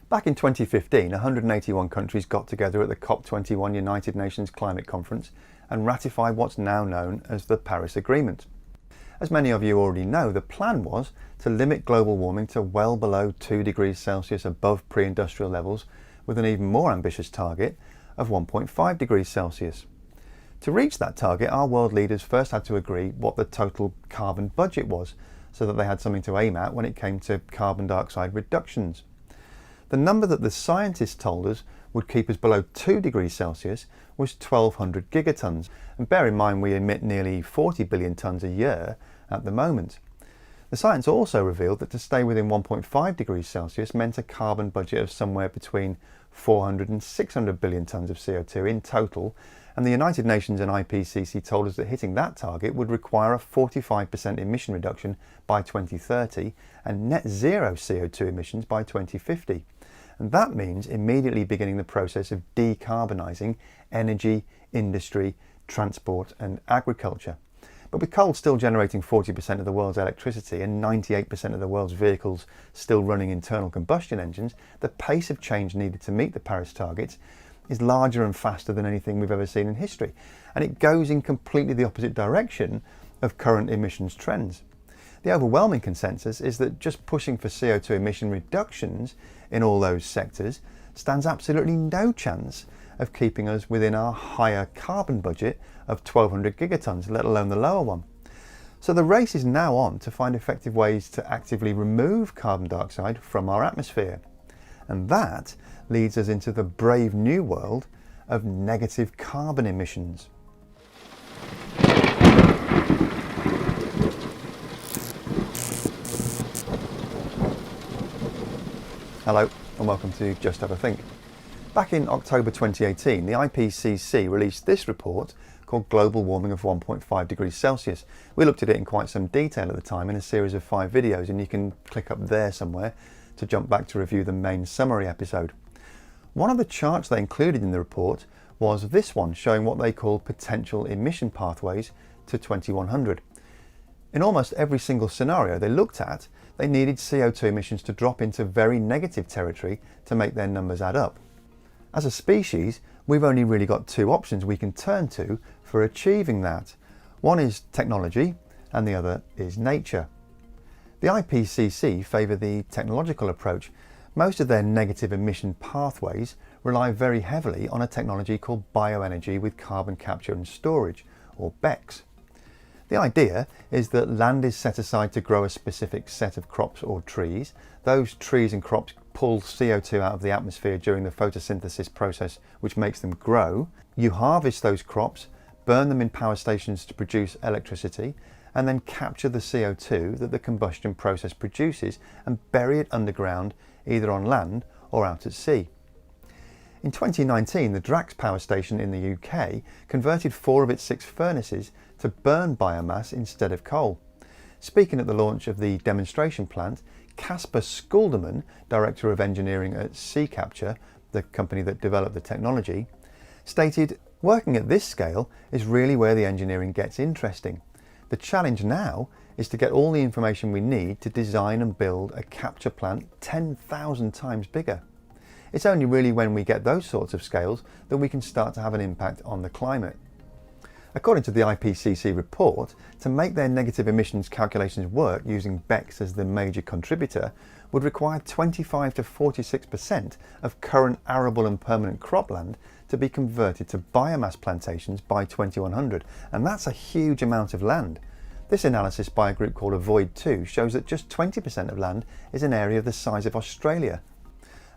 Back in 2015, 181 countries got together at the COP21 United Nations Climate Conference and ratified what's now known as the Paris Agreement. As many of you already know, the plan was to limit global warming to well below 2 degrees Celsius above pre-industrial levels, with an even more ambitious target of 1.5 degrees Celsius. To reach that target, our world leaders first had to agree what the total carbon budget was, so that they had something to aim at when it came to carbon dioxide reductions. The number that the scientists told us would keep us below 2 degrees Celsius was 1,200 gigatons. And bear in mind we emit nearly 40 billion tonnes a year at the moment. The science also revealed that to stay within 1.5 degrees Celsius meant a carbon budget of somewhere between 400 and 600 billion tonnes of CO2 in total, and the United Nations and IPCC told us that hitting that target would require a 45% emission reduction by 2030 and net zero CO2 emissions by 2050. And that means immediately beginning the process of decarbonising energy, industry, transport and agriculture. But with coal still generating 40% of the world's electricity and 98% of the world's vehicles still running internal combustion engines, the pace of change needed to meet the Paris targets is larger and faster than anything we've ever seen in history. And it goes in completely the opposite direction of current emissions trends. The overwhelming consensus is that just pushing for CO2 emission reductions in all those sectors stands absolutely no chance of keeping us within our higher carbon budget of 1,200 gigatons, let alone the lower one. So the race is now on to find effective ways to actively remove carbon dioxide from our atmosphere. And that leads us into the brave new world of negative carbon emissions. Hello and welcome to Just Have a Think. Back in October 2018, the IPCC released this report called Global Warming of 1.5 degrees Celsius. We looked at it in quite some detail at the time in a series of 5 videos, and you can click up there somewhere to jump back to review the main summary episode. One of the charts they included in the report was this one, showing what they call potential emission pathways to 2100. In almost every single scenario they looked at, they needed CO2 emissions to drop into very negative territory to make their numbers add up. As a species, we've only really got 2 options we can turn to for achieving that. One is technology and the other is nature. The IPCC favour the technological approach. Most of their negative emission pathways rely very heavily on a technology called bioenergy with carbon capture and storage, or BECCS. The idea is that land is set aside to grow a specific set of crops or trees. Those trees and crops pull CO2 out of the atmosphere during the photosynthesis process, which makes them grow. You harvest those crops, burn them in power stations to produce electricity, and then capture the CO2 that the combustion process produces and bury it underground, either on land or out at sea. In 2019, the Drax power station in the UK converted 4 of its 6 furnaces to burn biomass instead of coal. Speaking at the launch of the demonstration plant, Casper Skulderman, Director of Engineering at Sea Capture, the company that developed the technology, stated, "Working at this scale is really where the engineering gets interesting. The challenge now is to get all the information we need to design and build a capture plant 10,000 times bigger. It's only really when we get those sorts of scales that we can start to have an impact on the climate." According to the IPCC report, to make their negative emissions calculations work using BECCS as the major contributor would require 25 to 46% of current arable and permanent cropland to be converted to biomass plantations by 2100, and that's a huge amount of land. This analysis by a group called Avoid2 shows that just 20% of land is an area the size of Australia.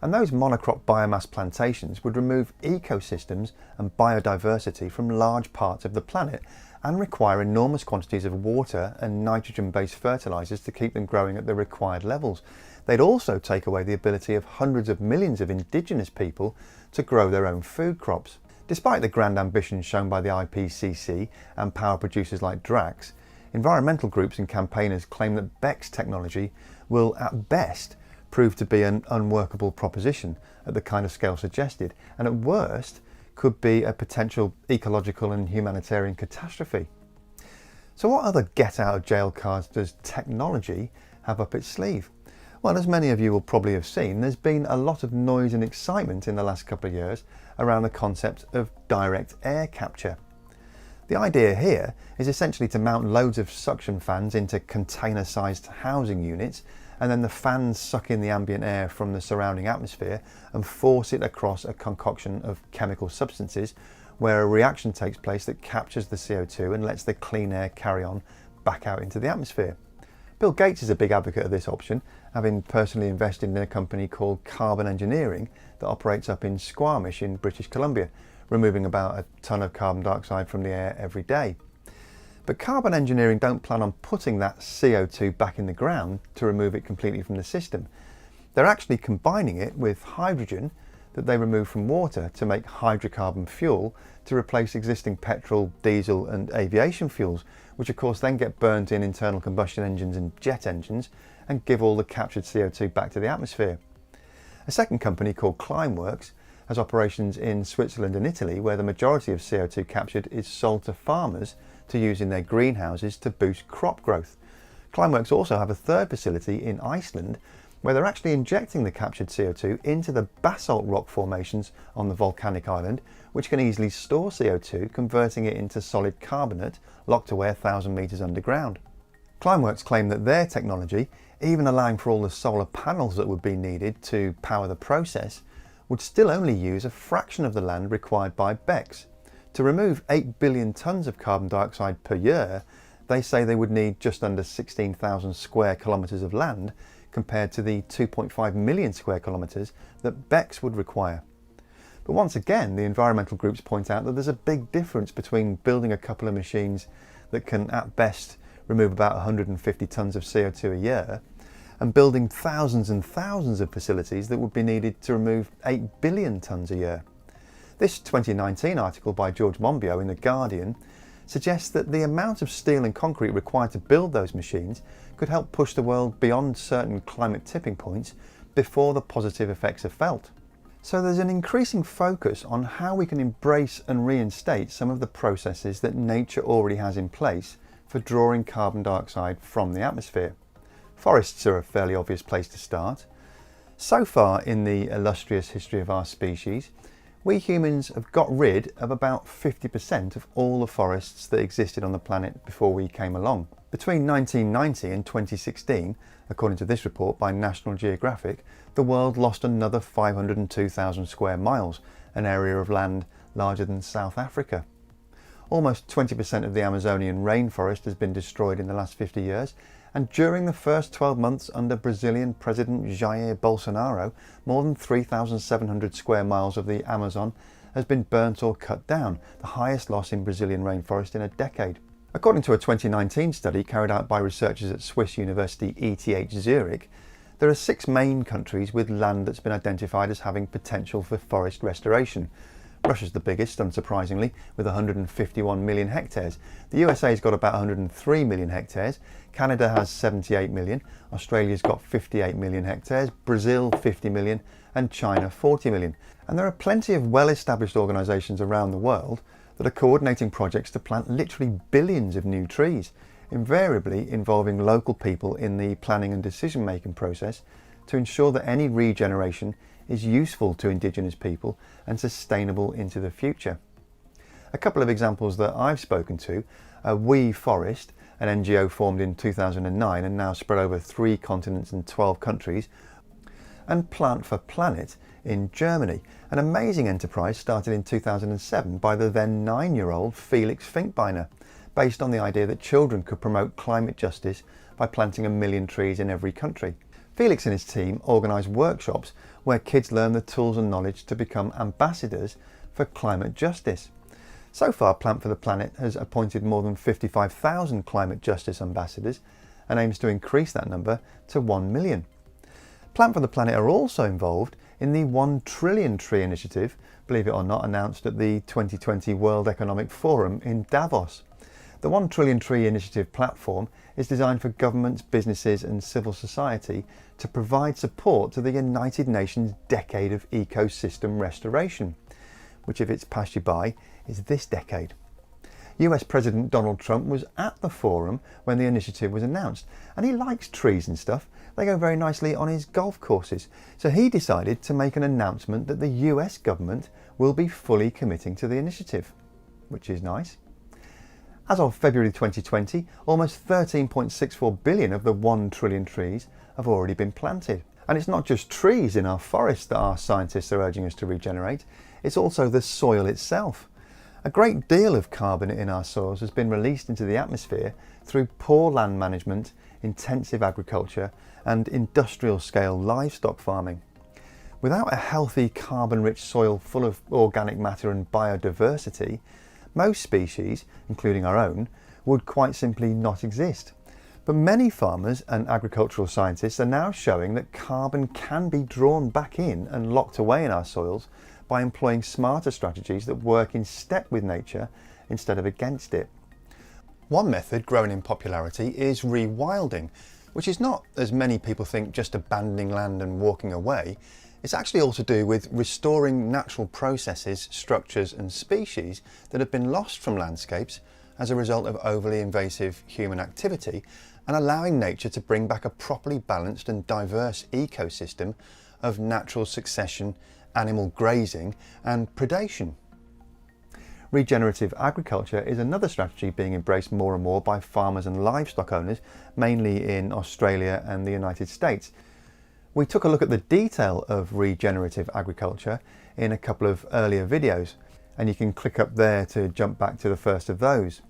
And those monocrop biomass plantations would remove ecosystems and biodiversity from large parts of the planet and require enormous quantities of water and nitrogen-based fertilisers to keep them growing at the required levels. They'd also take away the ability of hundreds of millions of indigenous people to grow their own food crops. Despite the grand ambitions shown by the IPCC and power producers like Drax, environmental groups and campaigners claim that BECCS technology will at best prove to be an unworkable proposition at the kind of scale suggested, and at worst could be a potential ecological and humanitarian catastrophe. So what other get out of jail cards does technology have up its sleeve? Well, as many of you will probably have seen, there's been a lot of noise and excitement in the last couple of years around the concept of direct air capture. The idea here is essentially to mount loads of suction fans into container-sized housing units, and then the fans suck in the ambient air from the surrounding atmosphere and force it across a concoction of chemical substances where a reaction takes place that captures the CO2 and lets the clean air carry on back out into the atmosphere. Bill Gates is a big advocate of this option, having personally invested in a company called Carbon Engineering that operates up in Squamish in British Columbia, removing about a tonne of carbon dioxide from the air every day. But Carbon Engineering don't plan on putting that CO2 back in the ground to remove it completely from the system. They're actually combining it with hydrogen that they remove from water to make hydrocarbon fuel to replace existing petrol, diesel and aviation fuels, which of course then get burnt in internal combustion engines and jet engines and give all the captured CO2 back to the atmosphere. A second company called Climeworks has operations in Switzerland and Italy, where the majority of CO2 captured is sold to farmers to use in their greenhouses to boost crop growth. Climeworks also have a third facility in Iceland where they're actually injecting the captured CO2 into the basalt rock formations on the volcanic island, which can easily store CO2, converting it into solid carbonate locked away 1,000 metres underground. Climeworks claim that their technology, even allowing for all the solar panels that would be needed to power the process, would still only use a fraction of the land required by BECCS. To remove 8 billion tonnes of carbon dioxide per year, they say they would need just under 16,000 square kilometres of land, compared to the 2.5 million square kilometres that BECCS would require. But once again, the environmental groups point out that there's a big difference between building a couple of machines that can at best remove about 150 tonnes of CO2 a year and building thousands and thousands of facilities that would be needed to remove 8 billion tonnes a year. This 2019 article by George Monbiot in The Guardian suggests that the amount of steel and concrete required to build those machines could help push the world beyond certain climate tipping points before the positive effects are felt. So there's an increasing focus on how we can embrace and reinstate some of the processes that nature already has in place for drawing carbon dioxide from the atmosphere. Forests are a fairly obvious place to start. So far in the illustrious history of our species, we humans have got rid of about 50% of all the forests that existed on the planet before we came along. Between 1990 and 2016, according to this report by National Geographic, the world lost another 502,000 square miles, an area of land larger than South Africa. Almost 20% of the Amazonian rainforest has been destroyed in the last 50 years, and during the first 12 months under Brazilian President Jair Bolsonaro, more than 3,700 square miles of the Amazon has been burnt or cut down, the highest loss in Brazilian rainforest in a decade. According to a 2019 study carried out by researchers at Swiss University ETH Zurich, there are 6 main countries with land that's been identified as having potential for forest restoration. Russia's the biggest, unsurprisingly, with 151 million hectares. The USA's got about 103 million hectares, Canada has 78 million, Australia's got 58 million hectares, Brazil 50 million, and China 40 million. And there are plenty of well-established organisations around the world that are coordinating projects to plant literally billions of new trees, invariably involving local people in the planning and decision-making process to ensure that any regeneration is useful to Indigenous people and sustainable into the future. A couple of examples that I've spoken to are We Forest, an NGO formed in 2009 and now spread over 3 continents and 12 countries, and Plant for Planet in Germany, an amazing enterprise started in 2007 by the then 9-year-old Felix Finkbeiner, based on the idea that children could promote climate justice by planting 1 million trees in every country. Felix and his team organise workshops where kids learn the tools and knowledge to become ambassadors for climate justice. So far, Plant for the Planet has appointed more than 55,000 climate justice ambassadors and aims to increase that number to 1 million. Plant for the Planet are also involved in the 1 trillion tree initiative, believe it or not, announced at the 2020 World Economic Forum in Davos. The 1 trillion tree initiative platform is designed for governments, businesses and civil society to provide support to the United Nations Decade of Ecosystem Restoration, which, if it's passed you by, is this decade. US President Donald Trump was at the forum when the initiative was announced, and he likes trees and stuff. They go very nicely on his golf courses. So he decided to make an announcement that the US government will be fully committing to the initiative, which is nice. As of February 2020, almost 13.64 billion of the 1 trillion trees have already been planted. And it's not just trees in our forests that our scientists are urging us to regenerate, it's also the soil itself. A great deal of carbon in our soils has been released into the atmosphere through poor land management, intensive agriculture and industrial scale livestock farming. Without a healthy carbon-rich soil full of organic matter and biodiversity, most species, including our own, would quite simply not exist. But many farmers and agricultural scientists are now showing that carbon can be drawn back in and locked away in our soils by employing smarter strategies that work in step with nature instead of against it. One method growing in popularity is rewilding, which is not, as many people think, just abandoning land and walking away. It's actually all to do with restoring natural processes, structures and species that have been lost from landscapes as a result of overly invasive human activity, and allowing nature to bring back a properly balanced and diverse ecosystem of natural succession, animal grazing and predation. Regenerative agriculture is another strategy being embraced more and more by farmers and livestock owners, mainly in Australia and the United States. We took a look at the detail of regenerative agriculture in a couple of earlier videos, and you can click up there to jump back to the first of those.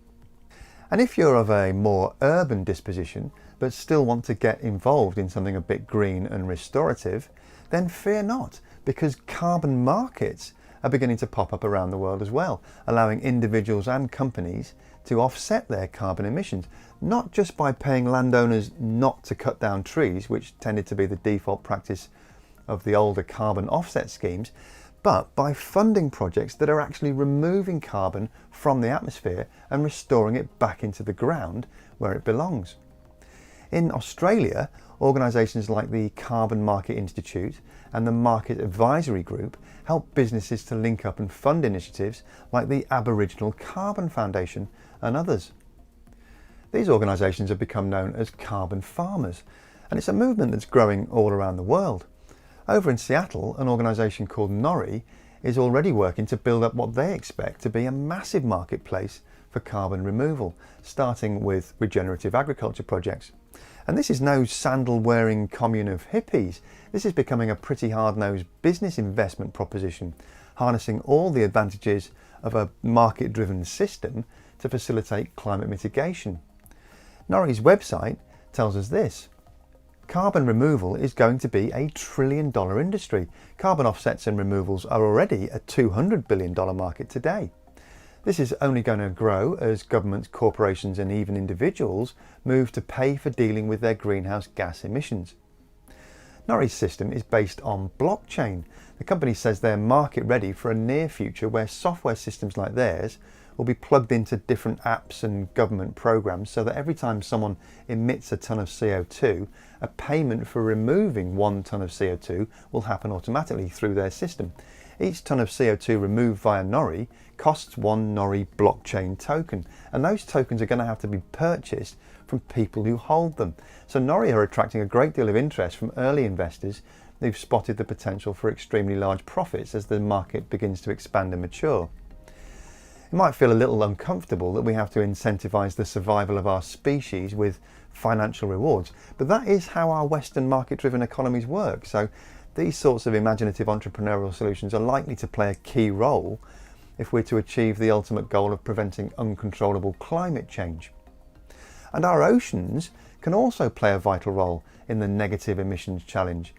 And if you're of a more urban disposition, but still want to get involved in something a bit green and restorative, then fear not, because carbon markets are beginning to pop up around the world as well, allowing individuals and companies to offset their carbon emissions, not just by paying landowners not to cut down trees, which tended to be the default practice of the older carbon offset schemes, but by funding projects that are actually removing carbon from the atmosphere and restoring it back into the ground where it belongs. In Australia, organisations like the Carbon Market Institute and the Market Advisory Group help businesses to link up and fund initiatives like the Aboriginal Carbon Foundation and others. These organisations have become known as carbon farmers, and it's a movement that's growing all around the world. Over in Seattle, an organisation called Nori is already working to build up what they expect to be a massive marketplace for carbon removal, starting with regenerative agriculture projects. And this is no sandal-wearing commune of hippies. This is becoming a pretty hard-nosed business investment proposition, harnessing all the advantages of a market-driven system to facilitate climate mitigation. Nori's website tells us this: carbon removal is going to be a $1 trillion industry. Carbon offsets and removals are already a $200 billion market today. This is only going to grow as governments, corporations and even individuals move to pay for dealing with their greenhouse gas emissions. Nori's system is based on blockchain. The company says they're market ready for a near future where software systems like theirs will be plugged into different apps and government programs, so that every time someone emits a ton of CO2, a payment for removing 1 ton of CO2 will happen automatically through their system. Each ton of CO2 removed via Nori costs 1 Nori blockchain token, and those tokens are going to have to be purchased from people who hold them. So Nori are attracting a great deal of interest from early investors who've spotted the potential for extremely large profits as the market begins to expand and mature. It might feel a little uncomfortable that we have to incentivise the survival of our species with financial rewards, but that is how our Western market-driven economies work. So these sorts of imaginative entrepreneurial solutions are likely to play a key role if we're to achieve the ultimate goal of preventing uncontrollable climate change. And our oceans can also play a vital role in the negative emissions challenge.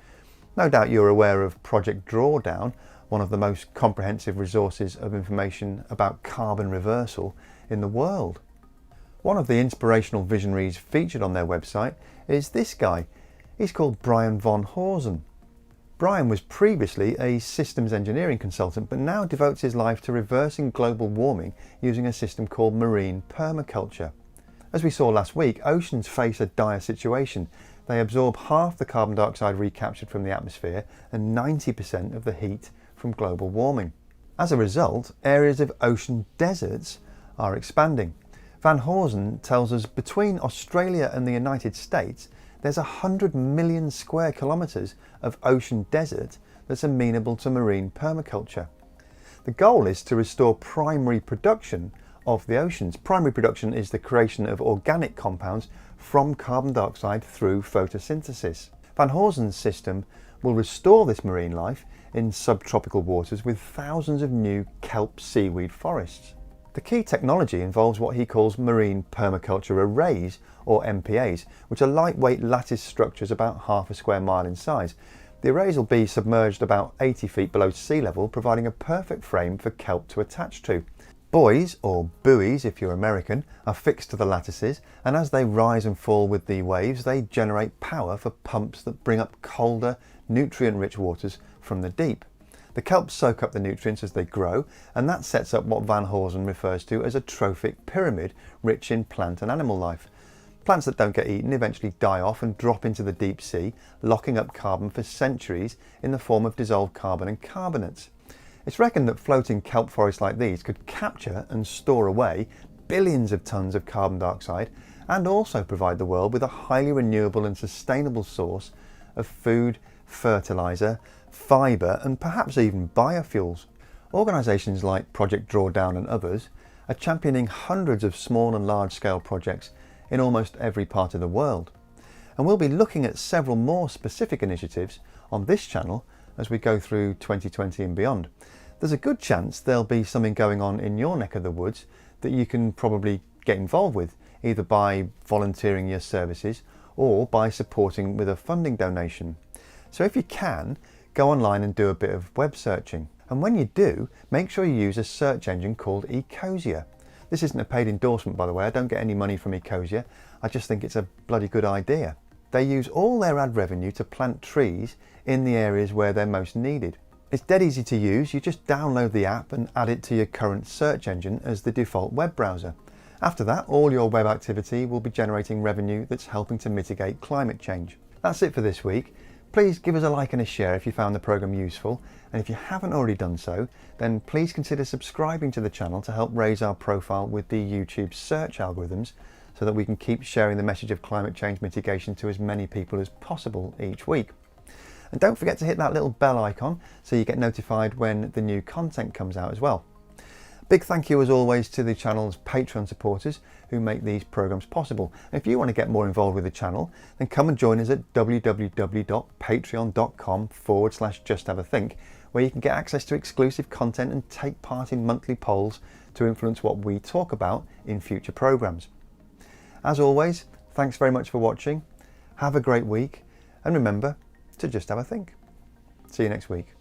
No doubt you're aware of Project Drawdown, one of the most comprehensive resources of information about carbon reversal in the world. One of the inspirational visionaries featured on their website is this guy. He's called Brian von Horsen. Brian was previously a systems engineering consultant, but now devotes his life to reversing global warming using a system called marine permaculture. As we saw last week, oceans face a dire situation. They absorb half the carbon dioxide recaptured from the atmosphere and 90% of the heat from global warming. As a result, areas of ocean deserts are expanding. Van Horsen tells us between Australia and the United States, There's 100 million square kilometres of ocean desert that's amenable to marine permaculture. The goal is to restore primary production of the oceans. Primary production is the creation of organic compounds from carbon dioxide through photosynthesis. Van Hoosen's system will restore this marine life in subtropical waters with thousands of new kelp seaweed forests. The key technology involves what he calls marine permaculture arrays, or MPAs, which are lightweight lattice structures about half a square mile in size. The arrays will be submerged about 80 feet below sea level, providing a perfect frame for kelp to attach to. Buoys, or buoys if you're American, are fixed to the lattices, and as they rise and fall with the waves, they generate power for pumps that bring up colder, nutrient-rich waters from the deep. The kelp soak up the nutrients as they grow, and that sets up what Van Hoosen refers to as a trophic pyramid rich in plant and animal life. Plants that don't get eaten eventually die off and drop into the deep sea, locking up carbon for centuries in the form of dissolved carbon and carbonates. It's reckoned that floating kelp forests like these could capture and store away billions of tons of carbon dioxide and also provide the world with a highly renewable and sustainable source of food, fertiliser, fibre and perhaps even biofuels. Organisations like Project Drawdown and others are championing hundreds of small and large scale projects in almost every part of the world. And we'll be looking at several more specific initiatives on this channel as we go through 2020 and beyond. There's a good chance there'll be something going on in your neck of the woods that you can probably get involved with, either by volunteering your services or by supporting with a funding donation. So if you can, go online and do a bit of web searching. And when you do, make sure you use a search engine called Ecosia. This isn't a paid endorsement, by the way. I don't get any money from Ecosia. I just think it's a bloody good idea. They use all their ad revenue to plant trees in the areas where they're most needed. It's dead easy to use. You just download the app and add it to your current search engine as the default web browser. After that, all your web activity will be generating revenue that's helping to mitigate climate change. That's it for this week. Please give us a like and a share if you found the programme useful, and if you haven't already done so, then please consider subscribing to the channel to help raise our profile with the YouTube search algorithms so that we can keep sharing the message of climate change mitigation to as many people as possible each week. And don't forget to hit that little bell icon so you get notified when the new content comes out as well. Big thank you as always to the channel's Patreon supporters who make these programmes possible. And if you want to get more involved with the channel, then come and join us at www.patreon.com/justhavathink, where you can get access to exclusive content and take part in monthly polls to influence what we talk about in future programmes. As always, thanks very much for watching. Have a great week, and remember to just have a think. See you next week.